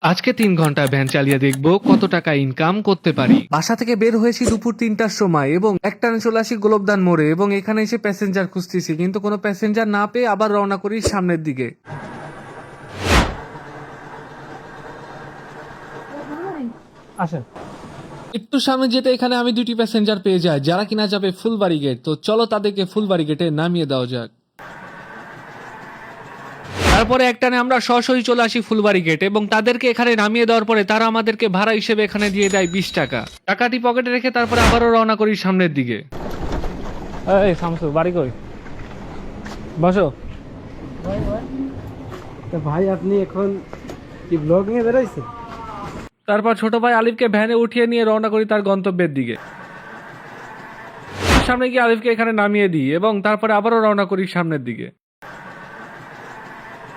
আজকে 3 ঘন্টা ভ্যান চালিয়ে দেখবো কত টাকা ইনকাম করতে পারি। বাসা থেকে বের হয়েছি দুপুর 3টার সময় এবং একটানে চলে আসি গোলকধান মোড়ে এবং এখানে এসে প্যাসেঞ্জার খুঁজতেছি, কিন্তু কোনো প্যাসেঞ্জার না পেয়ে আবার রওনা করি সামনের দিকে। আসেন, একটু সামনে যেতে এখানে আমি 2টি প্যাসেঞ্জার পেয়ে যাই যারা কিনা যাবে ফুলবাড়ি গেট। তো চলো তাদেরকে ফুলবাড়ি গেটে নামিয়ে দেওয়া যাক। তারপরে একটানে আমরা সরাসরি চলে আসি ফুলবাড়ি গেট এবং তাদেরকে এখানে নামিয়ে দেওয়ার পরে তারা আমাদেরকে ভাড়া হিসেবে এখানে দিয়ে দেয় 20 টাকা। টাকাটি পকেটে রেখে তারপরে আবারও রওনা করি সামনের দিকে। এই শামসু, বাড়ি কই? বসো। ভাই আপনি এখন কি ব্লগ নিয়ে বেরোইছেন? তারপর ছোট ভাই আলিফকে ভ্যানে উঠিয়ে নিয়ে রওনা করি তার গন্তব্যের দিকে। সামনে গিয়ে আলিফকে এখানে নামিয়ে দিই এবং তারপরে আবারও রওনা করি সামনের দিকে।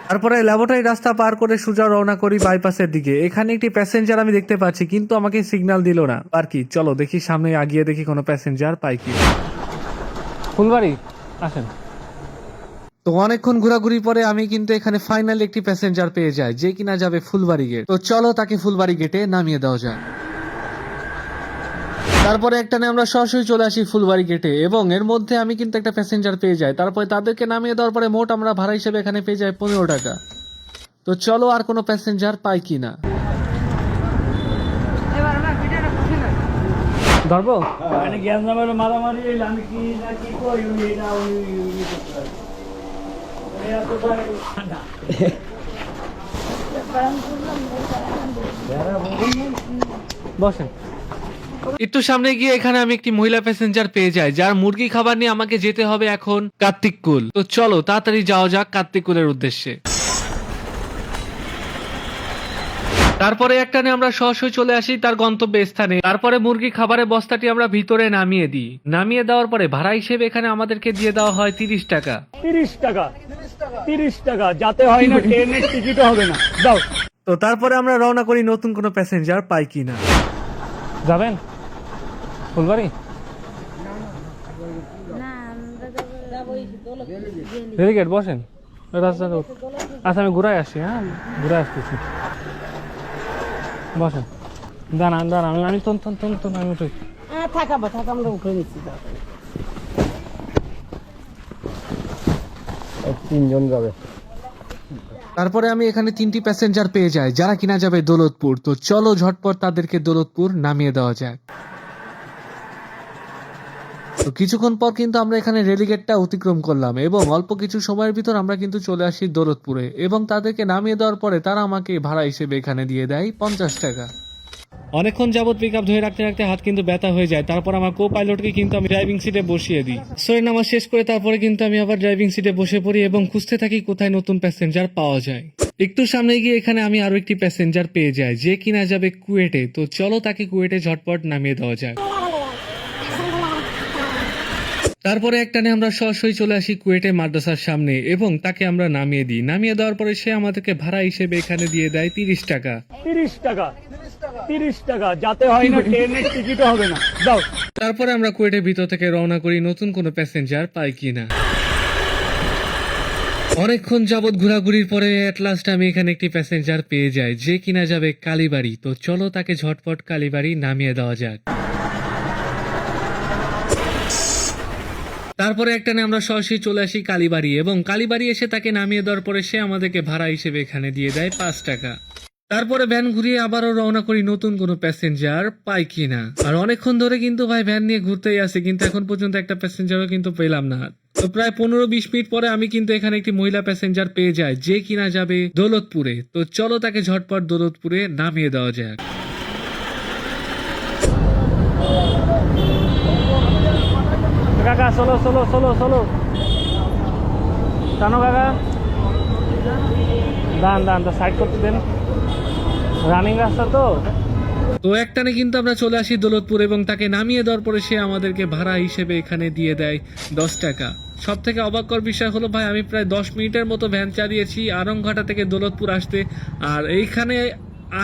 তারপরে ল্যাবরেটরি রাস্তা পার করে সোজা রওনা করি বাইপাসের দিকে। এখানে একটি প্যাসেঞ্জার আমি দেখতে পাচ্ছি, কিন্তু আমাকে সিগন্যাল দিল না। আর কি, চলো দেখি সামনে আগিয়ে দেখি কোনো প্যাসেঞ্জার পাই কি। ফুলবাড়ি আসেন। তো অনেকক্ষণ ঘোরাঘুরি পরে আমি কিন্তু এখানে ফাইনালি একটি প্যাসেঞ্জার পেয়ে যাই যে কিনা যাবে ফুলবাড়ি গেট। তো চলো তাকে ফুলবাড়ি গেটে নামিয়ে দেওয়া যায়। তারপরে একটানে আমরা সরাসরি চলে আসি ফুলবাড়ি গেটে এবং এর মধ্যে আমি কিন্তু একটা প্যাসেঞ্জার পেয়ে যাই। তারপরে তাদেরকে নামিয়ে দেওয়ার পরে মোট আমরা ভাড়া হিসেবে এখানে পেয়ে যাই 15 টাকা। তো চলো আর কোনো প্যাসেঞ্জার পাই কিনা। ধরবো মানে জ্ঞান জামাইলো মারামারি আমি কি না কি করি এটা বসেন। একটু সামনে গিয়ে এখানে আমি একটি মহিলা প্যাসেঞ্জার পেয়ে যাই যার মুরগি খাবার নিয়ে আমাকে যেতে হবে এখন কার্তিককুল। তো চলো তাড়াতাড়ি যাওয়া যাক কার্তিককুলের উদ্দেশ্যে। তারপরে একটানে আমরা সরাসরি চলে আসি তার গন্তব্য স্থানে। তারপরে মুরগি খাবারের বস্তাটি আমরা ভিতরে নামিয়ে দিই। নামিয়ে দেওয়ার পরে ভাড়া হিসেবে এখানে আমাদেরকে দিয়ে দেওয়া হয় 30 টাকা। 30 টাকা যাতে হয় না, ট্রেনের টিকিটও হবে না। দাও। তো তারপরে আমরা রওনা করি নতুন কোনো প্যাসেঞ্জার পাই কিনা। যাবেন ফুলবাড়ি? রেলিগেট বসেন। আচ্ছা আমি ঘুরাই আসি, হ্যাঁ ঘুরাই আসতেছি। বসেন, দাঁড়ান দাঁড়ান, আমি আমি উঠি। থাকাবো আমরা উঠে নিচ্ছি। 3 জন যাবে। তারপরে আমি এখানে 3টি প্যাসেঞ্জার পেয়ে যাই যারা কিনা যাবে দৌলতপুর। তো চলো ঝটপট তাদেরকে দৌলতপুর নামিয়ে দেওয়া যাক। তো কিছুক্ষণ পর কিন্তু আমরা এখানে রেলিগেটটা অতিক্রম করলাম এবং অল্প কিছু সময়ের ভিতর আমরা কিন্তু চলে আসি দৌলতপুরে এবং তাদেরকে নামিয়ে দেওয়ার পরে তারা আমাকে ভাড়া হিসেবে এখানে দিয়ে দেয় 50 টাকা। অনেকক্ষণ যাবত পিক আপ ধরে রাখতে রাখতে হাত কিন্তু ব্যথা হয়ে যায়। তারপর আমার কো পাইলটকে কিন্তু আমি ড্রাইভিং সিটে বসিয়ে দিই। সরি নামাজ শেষ করে তারপরে কিন্তু আমি আবার ড্রাইভিং সিটে বসে পড়ি এবং খুঁজতে থাকি কোথায় নতুন প্যাসেঞ্জার পাওয়া যায়। একটু সামনে গিয়ে এখানে আমি আরো একটি প্যাসেঞ্জার পেয়ে যাই যে কিনা যাবে কুয়েটে। তো চলো তাকে কুয়েটে ঝটপট নামিয়ে দেওয়া যায়। তারপরে একটানে আমরা সরাসরি চলে আসি কুয়েটে মাদ্রাসার সামনে এবং তাকে আমরা নামিয়ে দিই। নামিয়ে দেওয়ার পরে সে আমাদেরকে ভাড়া হিসেবে এখানে দিয়ে দেয় 30 টাকা। 30 টাকা যাতে হয় না, ট্রেনের টিকিটও হবে না। দাও। তারপরে আমরা কুয়েটের ভিতর থেকে রওনা করি নতুন কোনো প্যাসেঞ্জার পাই কিনা। অনেকক্ষণ যাবৎ ঘোরাঘুরির পরে এট লাস্ট আমি এখানে একটি প্যাসেঞ্জার পেয়ে যাই যে কিনা যাবে কালীবাড়ি। তো চলো তাকে ঝটপট কালীবাড়ি নামিয়ে দেওয়া যাক। তারপরে একটানে আমরা সরাসরি চলে আসি কালীবাড়ি এবং কালীবাড়ি এসে তাকে নামিয়ে দেওয়ার পরে সে আমাদেরকে ভাড়া হিসেবে এখানে দিয়ে দেয় 5 টাকা। তারপরে ভ্যান ঘুরিয়ে আবারও রওনা করি নতুন কোনো প্যাসেঞ্জার পাই কিনা। আর অনেকক্ষণ ধরে কিন্তু ভাই ভ্যান নিয়ে ঘুরতেই আসি, কিন্তু এখন পর্যন্ত একটা প্যাসেঞ্জারও কিন্তু পেলাম না। তো প্রায় 15-20 মিনিট পরে আমি কিন্তু এখানে একটি মহিলা প্যাসেঞ্জার পেয়ে যাই যে কিনা যাবে দৌলতপুরে। তো চলো তাকে ঝটপট দৌলতপুরে নামিয়ে দেওয়া যাক। কাকা চলো টানো কাকা, দান তো সাইড করতে দেন, রানিং রাস্তা তো। তো একটানে কিন্তু আমরা চলে আসি দৌলতপুর এবং তাকে নামিয়ে দেওয়ার পরে সে আমাদেরকে ভাড়া হিসেবে এখানে দিয়ে দেয় 10 টাকা। সব থেকে অবাককর বিষয় হলো ভাই আমি প্রায় 10 মিনিটের মতো ভ্যান চালিয়েছি আরংঘাটা থেকে দৌলতপুর আসতে, আর এইখানে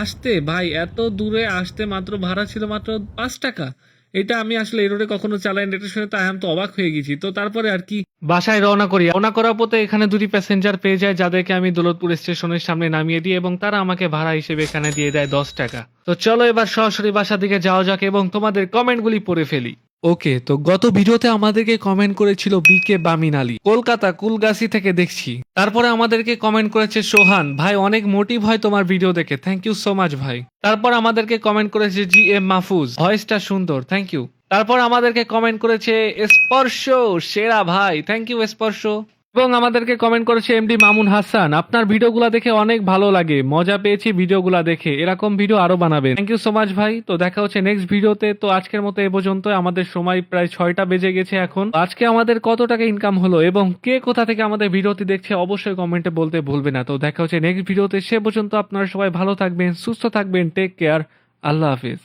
আসতে ভাই এত দূরে আসতে মাত্র ভাড়া ছিল মাত্র 5 টাকা। এটা আমি আসলে এই রোডে কখনো চালাইনি, এটা শুনে তাই আমি তো অবাক হয়ে গেছি। তো তারপরে আর কি বাসায় রওনা করি। রওনা করার পথে এখানে দুটি প্যাসেঞ্জার পেয়ে যায়, যাদেরকে আমি দৌলতপুর স্টেশনের সামনে নামিয়ে দিই এবং তারা আমাকে ভাড়া হিসেবে এখানে দিয়ে দেয় 10 টাকা। তো চলো এবার সরাসরি বাসার দিকে যাওয়া যাক এবং তোমাদের কমেন্টগুলি পড়ে ফেলি। ওকে, তো গত ভিডিওতে আমাদেরকে কমেন্ট করেছিল বিকে বামিন আলী, কলকাতা কুলগাছি থেকে দেখছি। তারপরে আমাদেরকে কমেন্ট করেছে সোহান ভাই, অনেক মোটিভ হয় তোমার ভিডিও দেখে, থ্যাংক ইউ সো মাচ ভাই। তারপর আমাদেরকে কমেন্ট করেছে জি এম মাহফুজ, ভয়েসটা সুন্দর, থ্যাংক ইউ। তারপর আমাদেরকে কমেন্ট করেছে স্পর্শ সেরা ভাই, থ্যাংক ইউ স্পর্শ। এবং আমাদেরকে কমেন্ট করেছে এমডি মামুন হাসান, আপনার ভিডিওগুলো দেখে অনেক ভালো লাগে, মজা পেয়েছি ভিডিওগুলো দেখে, এরকম ভিডিও আরো বানাবেন, থ্যাংক ইউ সো মাচ ভাই। তো দেখা হচ্ছে নেক্সট ভিডিওতে। তো আজকের মতো এ পর্যন্ত, আমাদের সময় প্রায় 6টা বেজে গেছে এখন। আজকে আমাদের কত টাকা ইনকাম হলো এবং কে কোথা থেকে আমাদের ভিডিওটি দেখছে অবশ্যই কমেন্টে বলতে ভুলবে না। তো দেখা হচ্ছে নেক্সট ভিডিওতে, সে পর্যন্ত আপনারা সবাই ভালো থাকবেন, সুস্থ থাকবেন, টেক কেয়ার, আল্লাহ হাফিজ।